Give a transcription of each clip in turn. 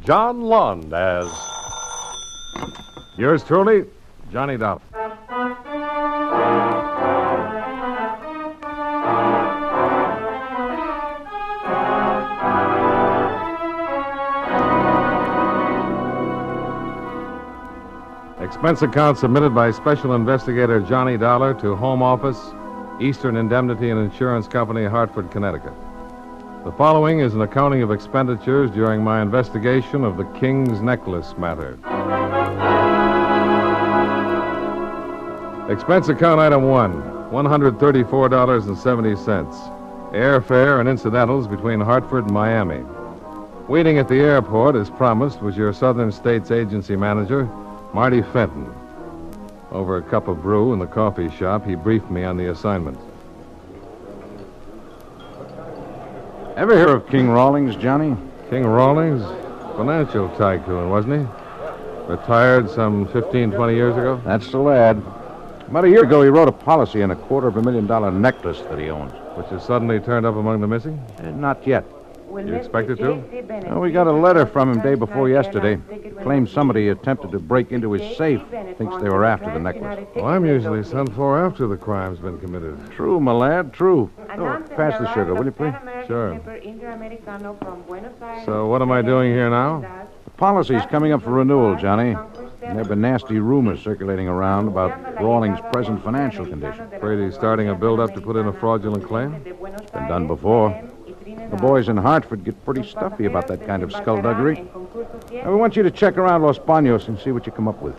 John Lund as yours truly, Johnny Dollar. Expense account submitted by Special Investigator Johnny Dollar to Home Office, Eastern Indemnity and Insurance Company, Hartford, Connecticut. The following is an accounting of expenditures during my investigation of the King's Necklace matter. Expense account item 1, $134.70. Airfare and incidentals between Hartford and Miami. Waiting at the airport, as promised, was your Southern States Agency manager, Marty Fenton. Over a cup of brew in the coffee shop, he briefed me on the assignment. Ever hear of King Rawlings, Johnny? King Rawlings? Financial tycoon, wasn't he? Retired some 15, 20 years ago? That's the lad. About a year ago, he wrote a policy on a $250,000 necklace that he owns. Which has suddenly turned up among the missing? Not yet. You expected to? Well, we got a letter from him day before yesterday. Claims somebody attempted to break into his safe. Thinks they were after the necklace. Well, I'm usually sent for after the crime's been committed. True, my lad, true. Oh, pass the sugar, will you, please? Sure. So what am I doing here now? The policy's coming up for renewal, Johnny. There have been nasty rumors circulating around about Rawlings' present financial condition. Afraid he's starting a build-up to put in a fraudulent claim? Been done before. The boys in Hartford get pretty stuffy about that kind of skullduggery. Now, we want you to check around Los Banos and see what you come up with.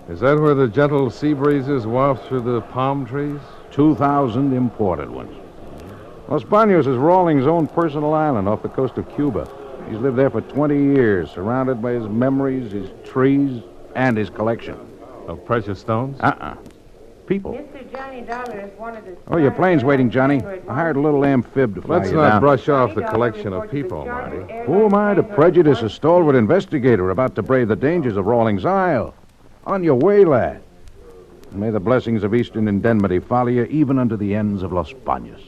Is that where the gentle sea breezes waft through the palm trees? 2,000 imported ones. Los Banos is Rawlings' own personal island off the coast of Cuba. He's lived there for 20 years, surrounded by his memories, his trees, and his collection. Of precious stones? People. Mr. Johnny Dollar is one of the... Oh, your plane's waiting, Johnny. I hired a little amphib to fly Let's you not down. brush off the collection of people, Marty. Who am I to prejudice a stalwart investigator about to brave the dangers of Rawlings Isle? On your way, lad. And may the blessings of Eastern Indemnity follow you even unto the ends of Los Banos.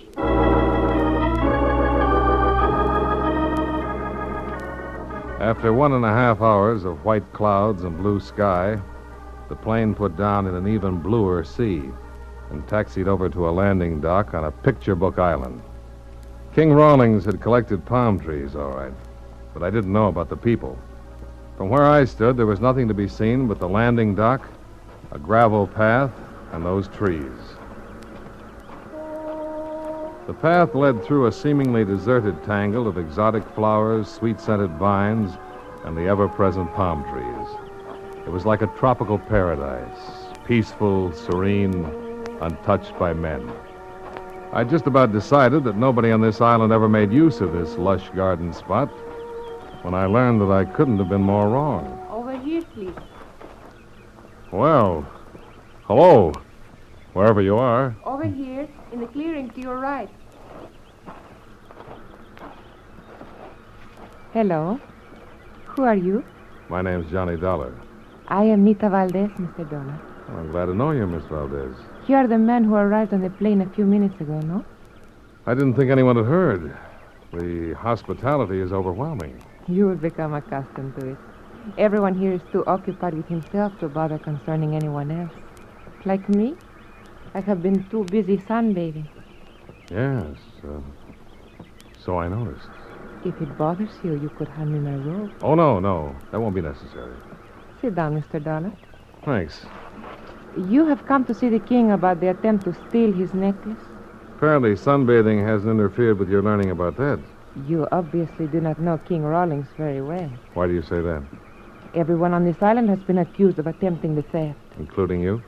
After 1.5 hours of white clouds and blue sky, the plane put down in an even bluer sea and taxied over to a landing dock on a picture book island. King Rawlings had collected palm trees, all right, but I didn't know about the people. From where I stood, there was nothing to be seen but the landing dock, a gravel path, and those trees. The path led through a seemingly deserted tangle of exotic flowers, sweet-scented vines, and the ever-present palm trees. It was like a tropical paradise, peaceful, serene, untouched by men. I just about decided that nobody on this island ever made use of this lush garden spot when I learned that I couldn't have been more wrong. Over here, please. Well, hello, wherever you are. Over here, in the clearing to your right. Hello. Who are you? My name's Johnny Dollar. I am Nita Valdez, Mr. Dollar. Oh, I'm glad to know you, Miss Valdez. You are the man who arrived on the plane a few minutes ago, no? I didn't think anyone had heard. The hospitality is overwhelming. You will become accustomed to it. Everyone here is too occupied with himself to bother concerning anyone else. Like me, I have been too busy sunbathing. Yes, so I noticed. If it bothers you, you could hand me my robe. Oh, no, that won't be necessary. Sit down, Mr. Dollar. Thanks. You have come to see the king about the attempt to steal his necklace? Apparently, sunbathing hasn't interfered with your learning about that. You obviously do not know King Rawlings very well. Why do you say that? Everyone on this island has been accused of attempting the theft. Including you?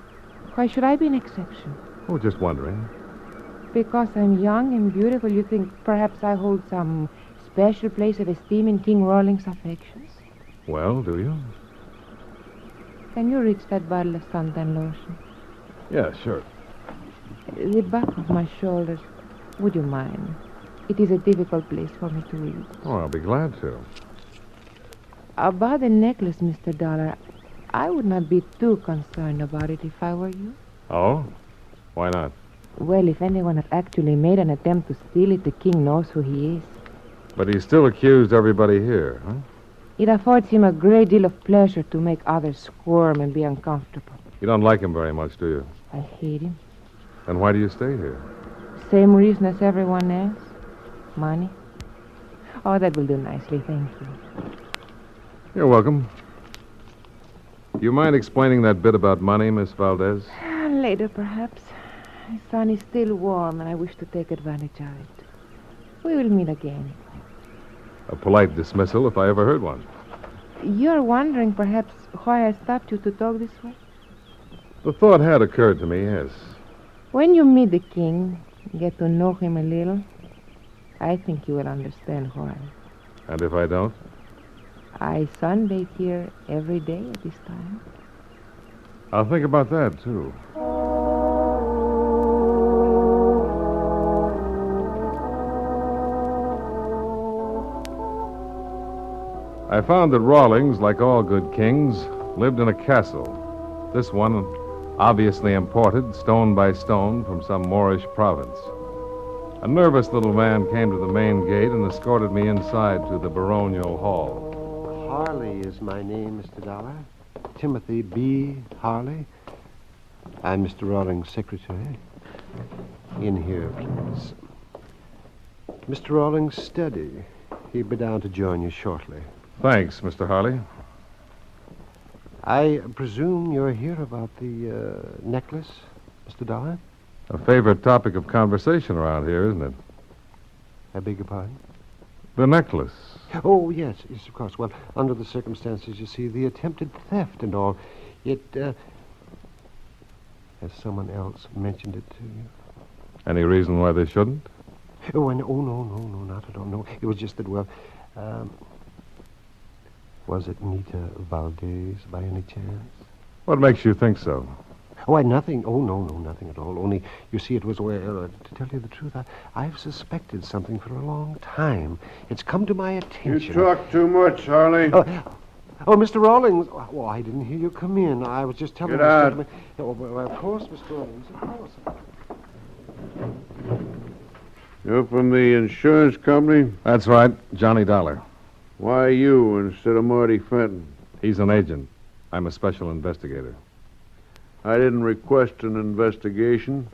Why should I be an exception? Oh, just wondering. Because I'm young and beautiful, you think perhaps I hold some special place of esteem in King Rawlings' affections? Well, do you? Can you reach that bottle of suntan lotion? Yeah, sure. The back of my shoulders. Would you mind? It is a difficult place for me to reach. Oh, I'll be glad to. About the necklace, Mr. Dollar, I would not be too concerned about it if I were you. Oh? Why not? Well, if anyone had actually made an attempt to steal it, the king knows who he is. But he still accused everybody here, huh? It affords him a great deal of pleasure to make others squirm and be uncomfortable. You don't like him very much, do you? I hate him. Then why do you stay here? Same reason as everyone else. Money. Oh, that will do nicely, thank you. You're welcome. Do you mind explaining that bit about money, Miss Valdez? Later, perhaps. The sun is still warm, and I wish to take advantage of it. We will meet again. A polite dismissal if I ever heard one. You're wondering, perhaps, why I stopped you to talk this way? The thought had occurred to me, yes. When you meet the king, get to know him a little, I think you will understand why. And if I don't? I sunbathe here every day at this time. I'll think about that, too. I found that Rawlings, like all good kings, lived in a castle. This one, obviously imported, stone by stone, from some Moorish province. A nervous little man came to the main gate and escorted me inside to the baronial hall. Harley is my name, Mr. Dollar. Timothy B. Harley. I'm Mr. Rawlings' secretary. In here, please. Mr. Rawlings' study. He'll be down to join you shortly. Thanks, Mr. Harley. I presume you're here about the necklace, Mr. Dollar? A favorite topic of conversation around here, isn't it? I beg your pardon? The necklace. Oh, yes, of course. Well, under the circumstances, you see, the attempted theft and all, it, has someone else mentioned it to you? Any reason why they shouldn't? Oh, no, not at all, no. It was just that, well, was it Nita Valdez by any chance? What makes you think so? Oh, nothing. Oh, no, nothing at all. Only, you see, it was, well, to tell you the truth, I've suspected something for a long time. It's come to my attention. You talk too much, Harley. Oh, Mr. Rawlings. Oh, I didn't hear you come in. I was just telling Get out. Mr. Oh, well, of course, Mr. Rawlings, of course. You're from the insurance company? That's right, Johnny Dollar. Why you instead of Marty Fenton? He's an agent. I'm a special investigator. I didn't request an investigation.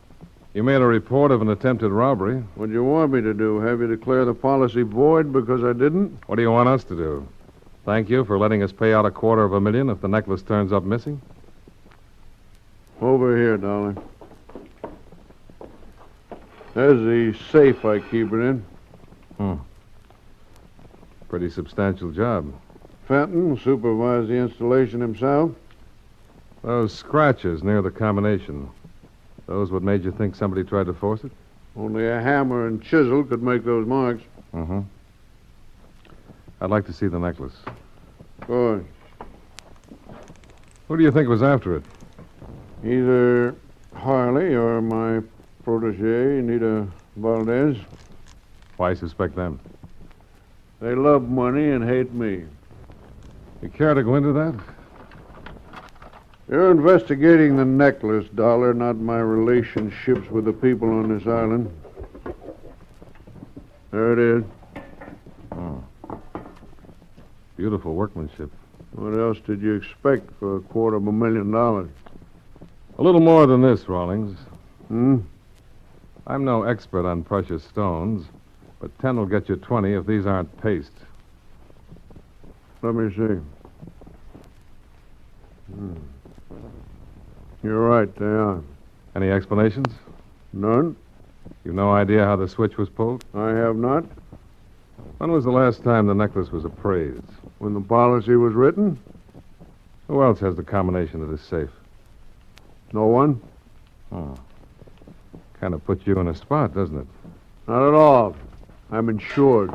You made a report of an attempted robbery. What do you want me to do? Have you declare the policy void because I didn't? What do you want us to do? Thank you for letting us pay out $250,000 if the necklace turns up missing? Over here, darling. There's the safe I keep it in. Pretty substantial job. Fenton supervised the installation himself. Those scratches near the combination, those what made you think somebody tried to force it? Only a hammer and chisel could make those marks. Mm-hmm. I'd like to see the necklace. Good. Who do you think was after it? Either Harley or my protege, Nita Valdez. Why suspect them? They love money and hate me. You care to go into that? You're investigating the necklace, Dollar, not my relationships with the people on this island. There it is. Oh. Beautiful workmanship. What else did you expect for $250,000? A little more than this, Rawlings. Hmm? I'm no expert on precious stones, but 10 will get you 20 if these aren't paste. Let me see. You're right, they are. Any explanations? None? You've no idea how the switch was pulled? I have not. When was the last time the necklace was appraised? When the policy was written? Who else has the combination of this safe? No one? Oh. Kind of puts you in a spot, doesn't it? Not at all. I'm insured.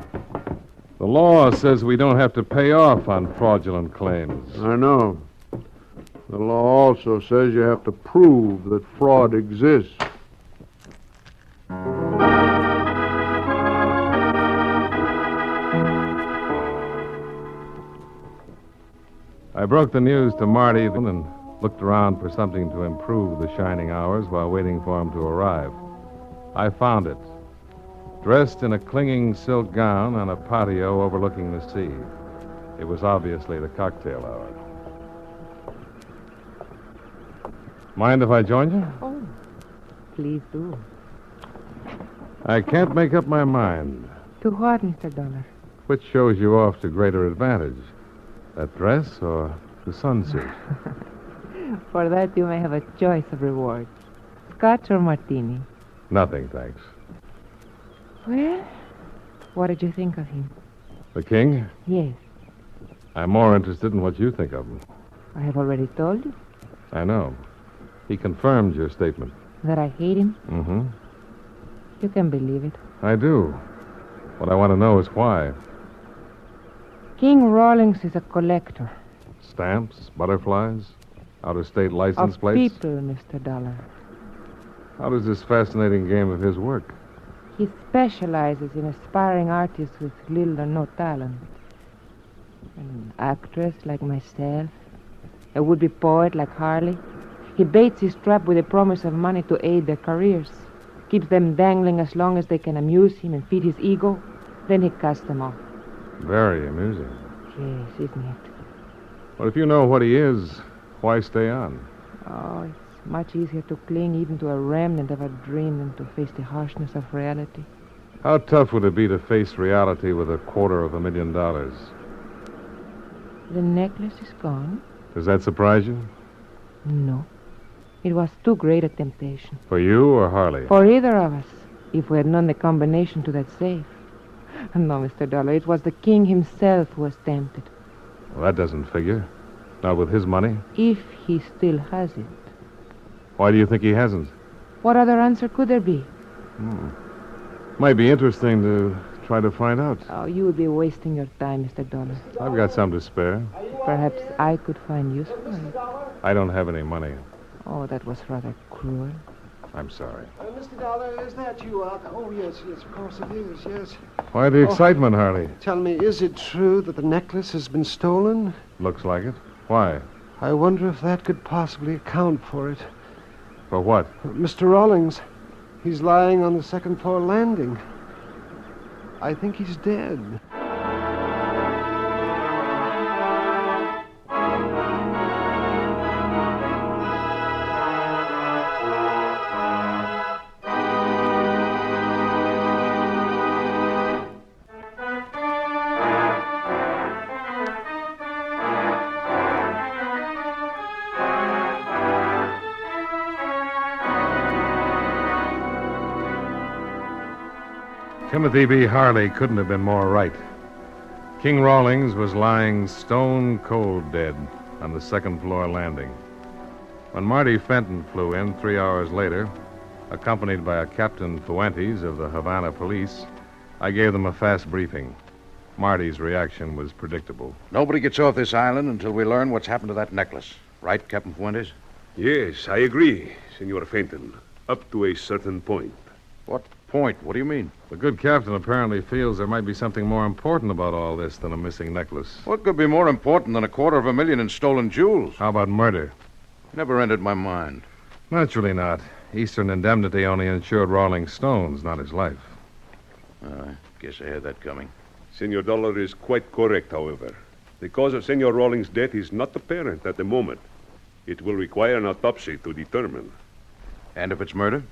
The law says we don't have to pay off on fraudulent claims. I know. The law also says you have to prove that fraud exists. I broke the news to Marty and looked around for something to improve the shining hours while waiting for him to arrive. I found it, dressed in a clinging silk gown on a patio overlooking the sea. It was obviously the cocktail hour. Mind if I join you? Oh, please do. I can't make up my mind. To what, Mr. Dollar? Which shows you off to greater advantage? That dress or the sunsuit? For that, you may have a choice of rewards. Scotch or martini? Nothing, thanks. Well, what did you think of him? The king? Yes, I'm more interested in what you think of him. I have already told you I know. He confirmed your statement. that I hate him. Mm-hmm. You can believe it. I do. What I want to know is why. King Rawlings is a collector Stamps, butterflies, out-of-state license of plates. people, Mr. Dollar. How does this fascinating game of his work? He specializes in aspiring artists with little or no talent. An actress like myself, a would-be poet like Harley. He baits his trap with a promise of money to aid their careers, keeps them dangling as long as they can amuse him and feed his ego. Then he casts them off. Very amusing. Yes, isn't it? But if you know what he is, why stay on? Oh, it's much easier to cling even to a remnant of a dream than to face the harshness of reality. How tough would it be to face reality with $250,000? The necklace is gone? Does that surprise you? No. It was too great a temptation. For you or Harley? For either of us, if we had known the combination to that safe. No, Mr. Dollar, it was the king himself who was tempted. Well, that doesn't figure. Not with his money. If he still has it. Why do you think he hasn't? What other answer could there be? Might be interesting to try to find out. Oh, you would be wasting your time, Mr. Dollar. I've got some to spare. Perhaps I could find use for it. I don't have any money. Oh, that was rather cruel. I'm sorry. Mr. Dollar, is that you out? Oh, yes, of course it is, yes. Why the excitement, Harley? Tell me, is it true that the necklace has been stolen? Looks like it. Why? I wonder if that could possibly account for it. For what? Mr. Rawlings, he's lying on the second-floor landing. I think he's dead. Timothy B. Harley couldn't have been more right. King Rawlings was lying stone cold dead on the second-floor landing. When Marty Fenton flew in 3 hours later, accompanied by a Captain Fuentes of the Havana Police, I gave them a fast briefing. Marty's reaction was predictable. Nobody gets off this island until we learn what's happened to that necklace. Right, Captain Fuentes? Yes, I agree, Senor Fenton. Up to a certain point. What point? What do you mean? The good captain apparently feels there might be something more important about all this than a missing necklace. What could be more important than $250,000 in stolen jewels? How about murder? Never entered my mind. Naturally not. Eastern Indemnity only insured Rawlings' stones, not his life. I guess I had that coming. Senor Dollar is quite correct, however. The cause of Senor Rawlings' death is not apparent at the moment. It will require an autopsy to determine. And if it's murder?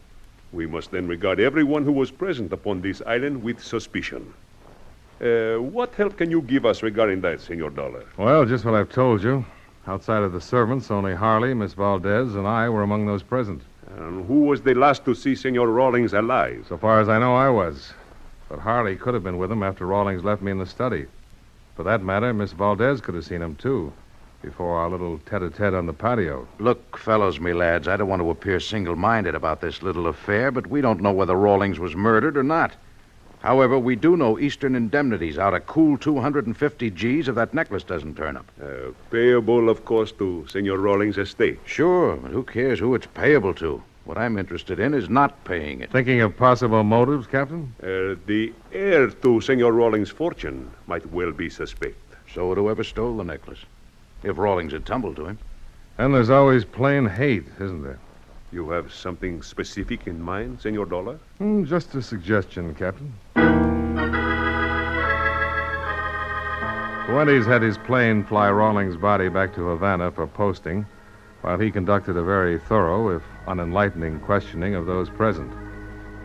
We must then regard everyone who was present upon this island with suspicion. What help can you give us regarding that, Senor Dollar? Well, just what I've told you. Outside of the servants, only Harley, Miss Valdez, and I were among those present. And who was the last to see Senor Rawlings alive? So far as I know, I was. But Harley could have been with him after Rawlings left me in the study. For that matter, Miss Valdez could have seen him, too, before our little tete-a-tete on the patio. Look, fellows, me lads, I don't want to appear single-minded about this little affair, but we don't know whether Rawlings was murdered or not. However, we do know Eastern Indemnity's out a cool 250 G's if that necklace doesn't turn up. Payable, of course, to Senor Rawlings' estate. Sure, but who cares who it's payable to? What I'm interested in is not paying it. Thinking of possible motives, Captain? The heir to Senor Rawlings' fortune might well be suspect. So would whoever stole the necklace, if Rawlings had tumbled to him. And there's always plain hate, isn't there? You have something specific in mind, Senor Dollar? Just a suggestion, Captain. Fuentes had his plane fly Rawlings' body back to Havana for posting, while he conducted a very thorough, if unenlightening, questioning of those present.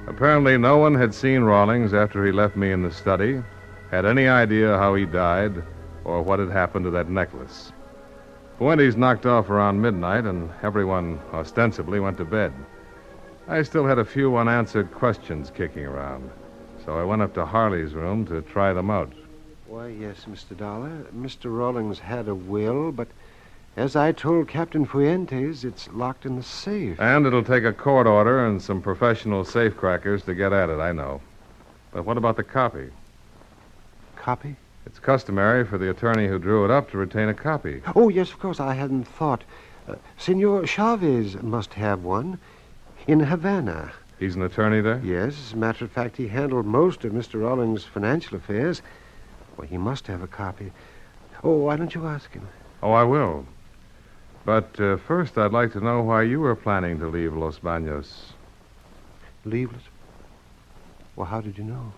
Apparently, no one had seen Rawlings after he left me in the study, had any idea how he died, or what had happened to that necklace. Fuentes knocked off around midnight, and everyone ostensibly went to bed. I still had a few unanswered questions kicking around, so I went up to Harley's room to try them out. Why, yes, Mr. Dollar. Mr. Rawlings had a will, but as I told Captain Fuentes, it's locked in the safe. And it'll take a court order and some professional safecrackers to get at it, I know. But what about the copy? Copy? It's customary for the attorney who drew it up to retain a copy. Oh, yes, of course. I hadn't thought. Senor Chavez must have one in Havana. He's an attorney there? Yes. As a matter of fact, he handled most of Mr. Rawlings' financial affairs. Well, he must have a copy. Oh, why don't you ask him? Oh, I will. But first, I'd like to know why you were planning to leave Los Baños. Leave it? Well, how did you know?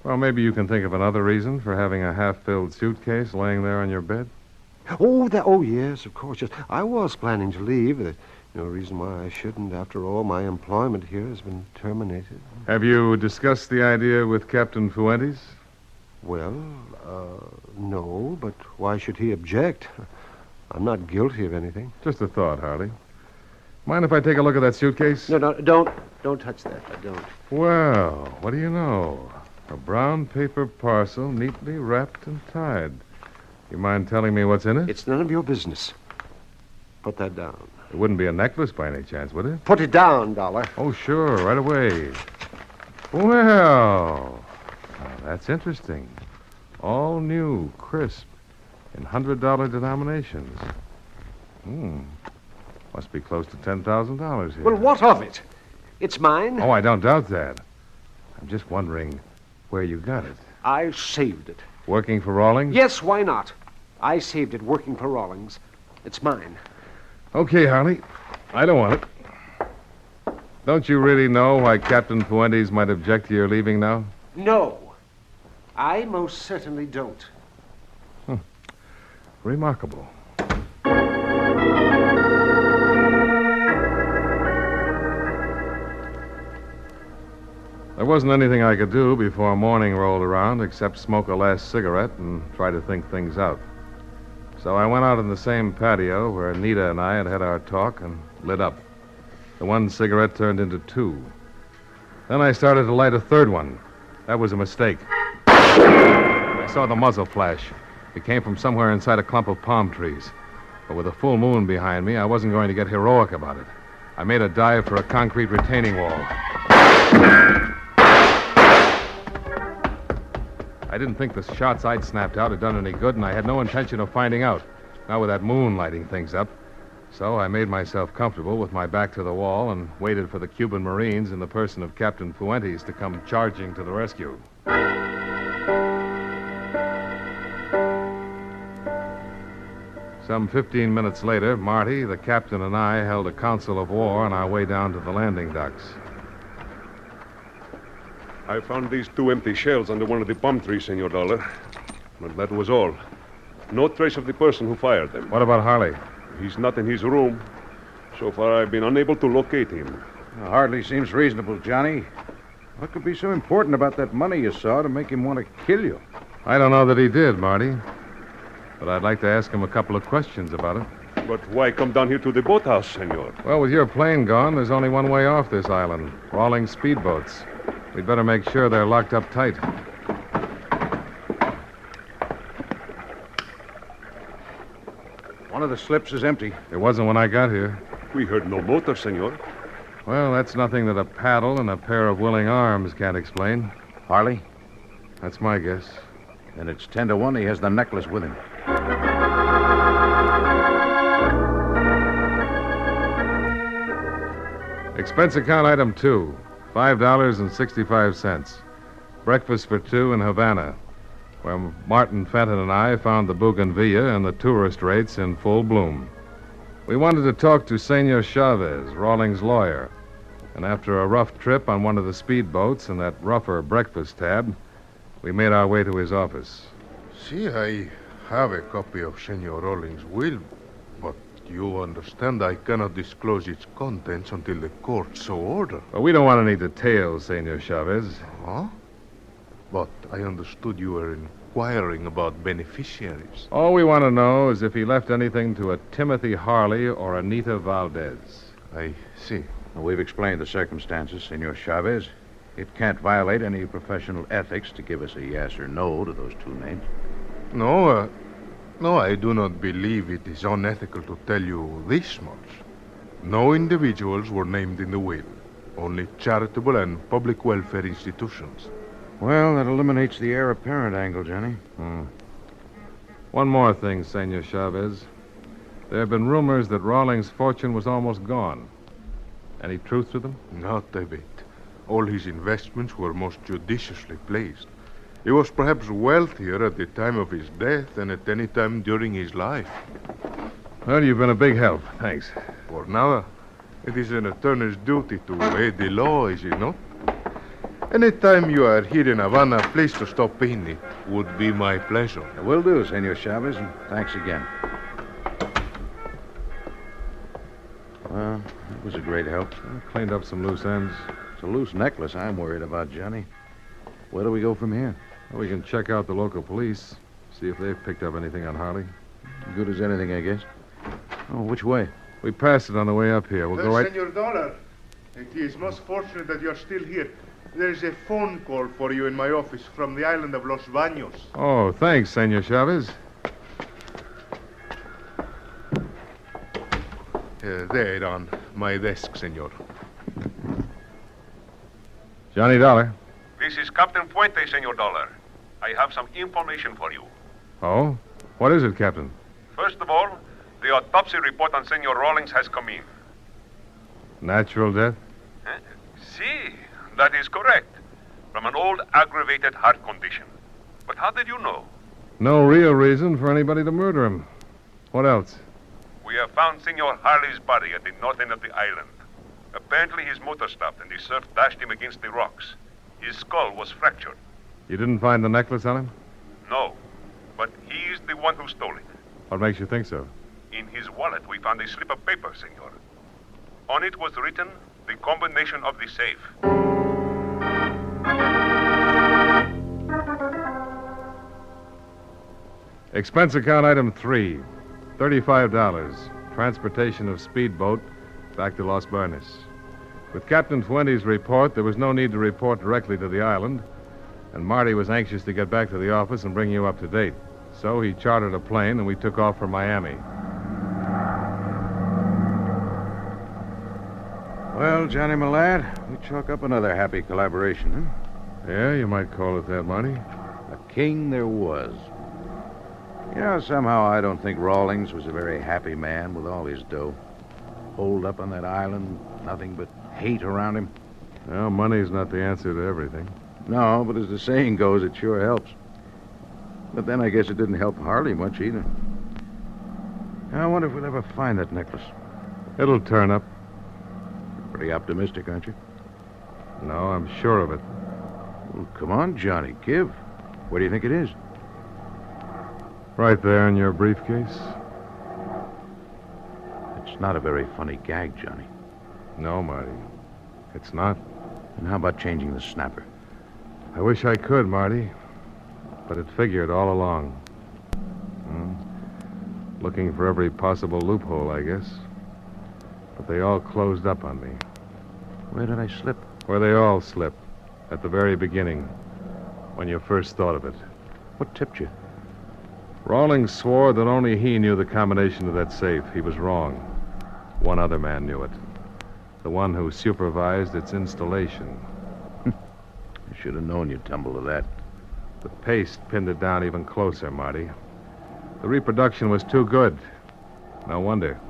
Well, maybe you can think of another reason for having a half-filled suitcase laying there on your bed. Oh, yes, of course. Yes. I was planning to leave. There's no reason why I shouldn't. After all, my employment here has been terminated. Have you discussed the idea with Captain Fuentes? Well, no, but why should he object? I'm not guilty of anything. Just a thought, Harley. Mind if I take a look at that suitcase? No, don't touch that. I don't. Well, what do you know? A brown paper parcel neatly wrapped and tied. You mind telling me what's in it? It's none of your business. Put that down. It wouldn't be a necklace by any chance, would it? Put it down, Dollar. Oh, sure, right away. Well, now that's interesting. All new, crisp, in $100 denominations. Must be close to $10,000 here. Well, what of it? It's mine. Oh, I don't doubt that. I'm just wondering where you got it. I saved it. Working for Rawlings? Yes, why not? I saved it working for Rawlings. It's mine. Okay, Harley. I don't want it. Don't you really know why Captain Fuentes might object to your leaving now? No. I most certainly don't. Remarkable. There wasn't anything I could do before morning rolled around except smoke a last cigarette and try to think things out. So I went out on the same patio where Nita and I had our talk and lit up. The one cigarette turned into two. Then I started to light a third one. That was a mistake. I saw the muzzle flash. It came from somewhere inside a clump of palm trees. But with a full moon behind me, I wasn't going to get heroic about it. I made a dive for a concrete retaining wall. I didn't think the shots I'd snapped out had done any good, and I had no intention of finding out, not with that moon lighting things up. So I made myself comfortable with my back to the wall and waited for the Cuban Marines in the person of Captain Fuentes to come charging to the rescue. Some 15 minutes later, Marty, the captain, and I held a council of war on our way down to the landing docks. I found these two empty shells under one of the palm trees, Senor Dollar. But that was all. No trace of the person who fired them. What about Harley? He's not in his room. So far, I've been unable to locate him. Hardly seems reasonable, Johnny. What could be so important about that money you saw to make him want to kill you? I don't know that he did, Marty. But I'd like to ask him a couple of questions about it. But why come down here to the boathouse, Senor? Well, with your plane gone, there's only one way off this island. Rawlings speedboats. We'd better make sure they're locked up tight. One of the slips is empty. It wasn't when I got here. We heard no motor, Senor. Well, that's nothing that a paddle and a pair of willing arms can't explain. Harley? That's my guess. Then it's 10-1 he has the necklace with him. Expense account item 2, $5.65. Breakfast for two in Havana, where Martin Fenton and I found the bougainvillea and the tourist rates in full bloom. We wanted to talk to Senor Chavez, Rawlings' lawyer, and after a rough trip on one of the speedboats and that rougher breakfast tab, we made our way to his office. See, I have a copy of Senor Rawlings' will, but you understand I cannot disclose its contents until the court so order. Well, we don't want any details, Senor Chavez. Huh? But I understood you were inquiring about beneficiaries. All we want to know is if he left anything to a Timothy Harley or Anita Valdez. I see. Well, we've explained the circumstances, Senor Chavez. It can't violate any professional ethics to give us a yes or no to those two names. No, I do not believe it is unethical to tell you this much. No individuals were named in the will. Only charitable and public welfare institutions. Well, that eliminates the heir apparent angle, Johnny. One more thing, Senor Chavez. There have been rumors that Rawlings' fortune was almost gone. Any truth to them? Not a bit. All his investments were most judiciously placed. He was perhaps wealthier at the time of his death than at any time during his life. Well, you've been a big help. Thanks. For nada. It is an attorney's duty to aid the law, is it not? Any time you are here in Havana, please to stop in. It would be my pleasure. Will do, Senor Chavez, and thanks again. Well, it was a great help. Cleaned up some loose ends. It's a loose necklace I'm worried about, Johnny. Where do we go from here? Well, we can check out the local police, see if they've picked up anything on Harley. Good as anything, I guess. Oh, which way? We passed it on the way up here. We'll go right... Senor Dollar, it is most fortunate that you're still here. There's a phone call for you in my office from the island of Los Baños. Oh, thanks, Senor Chavez. There on my desk, senor. Johnny Dollar. This is Captain Fuente, Senor Dollar. I have some information for you. Oh? What is it, Captain? First of all, the autopsy report on Senor Rawlings has come in. Natural death? See, that is correct. From an old aggravated heart condition. But how did you know? No real reason for anybody to murder him. What else? We have found Senor Harley's body at the north end of the island. Apparently his motor stopped and the surf dashed him against the rocks. His skull was fractured. You didn't find the necklace on him? No, but he is the one who stole it. What makes you think so? In his wallet, we found a slip of paper, senor. On it was written the combination of the safe. Expense account item 3, $35. Transportation of speedboat back to Los Baños. With Captain Fuente's report, there was no need to report directly to the island, and Marty was anxious to get back to the office and bring you up to date. So he chartered a plane, and we took off for Miami. Well, Johnny, my lad, we chalk up another happy collaboration, huh? Yeah, you might call it that, Marty. A king there was. You know, somehow I don't think Rawlings was a very happy man with all his dough. Holed up on that island, nothing but hate around him. Well, money's not the answer to everything. No, but as the saying goes, it sure helps. But then I guess it didn't help Harley much either. I wonder if we'll ever find that necklace. It'll turn up. Pretty optimistic, aren't you? No, I'm sure of it. Well, come on, Johnny, give. Where do you think it is? Right there in your briefcase. It's not a very funny gag, Johnny. No, Marty. It's not. And how about changing the snapper? I wish I could, Marty. But it figured all along. Looking for every possible loophole, I guess. But they all closed up on me. Where did I slip? Where they all slip. At the very beginning. When you first thought of it. What tipped you? Rawlings swore that only he knew the combination of that safe. He was wrong. One other man knew it. The one who supervised its installation. I should have known you'd tumble to that. The paste pinned it down even closer, Marty. The reproduction was too good. No wonder.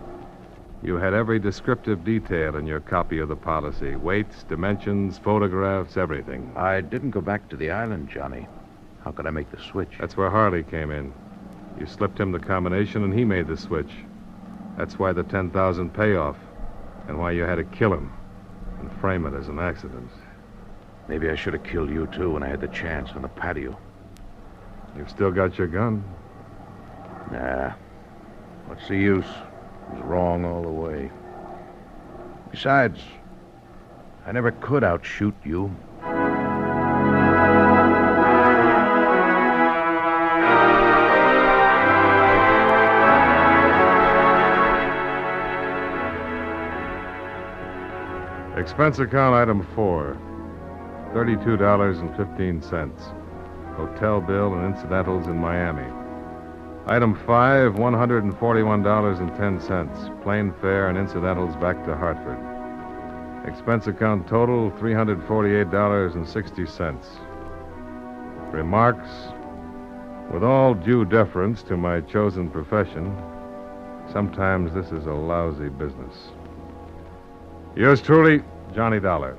You had every descriptive detail in your copy of the policy. Weights, dimensions, photographs, everything. I didn't go back to the island, Johnny. How could I make the switch? That's where Harley came in. You slipped him the combination and he made the switch. That's why the 10,000 payoff. And why you had to kill him. And frame it as an accident. Maybe I should have killed you, too, when I had the chance on the patio. You've still got your gun. Nah. What's the use? It was wrong all the way. Besides, I never could outshoot you. Expense account item 4, $32.15. Hotel bill and incidentals in Miami. Item 5, $141.10. Plane fare and incidentals back to Hartford. Expense account total, $348.60. Remarks: with all due deference to my chosen profession, sometimes this is a lousy business. Yours truly, Johnny Dollar.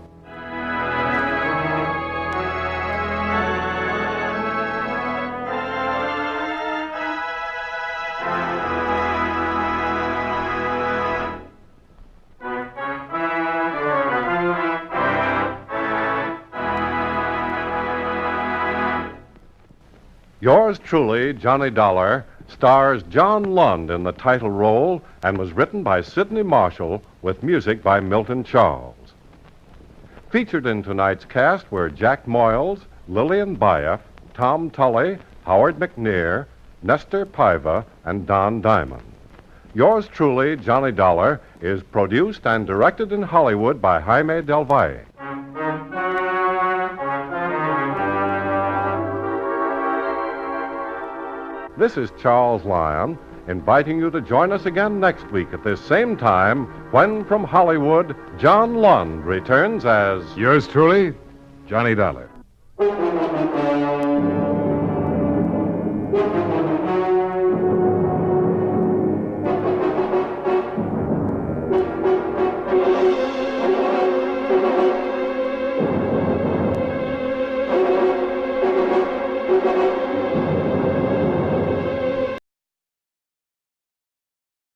Yours truly, Johnny Dollar, stars John Lund in the title role and was written by Sidney Marshall with music by Milton Charles. Featured in tonight's cast were Jack Moyles, Lillian Baeff, Tom Tully, Howard McNear, Nestor Paiva, and Don Diamond. Yours truly, Johnny Dollar, is produced and directed in Hollywood by Jaime Del Valle. This is Charles Lyon, inviting you to join us again next week at this same time when, from Hollywood, John Lund returns as... Yours truly, Johnny Dollar.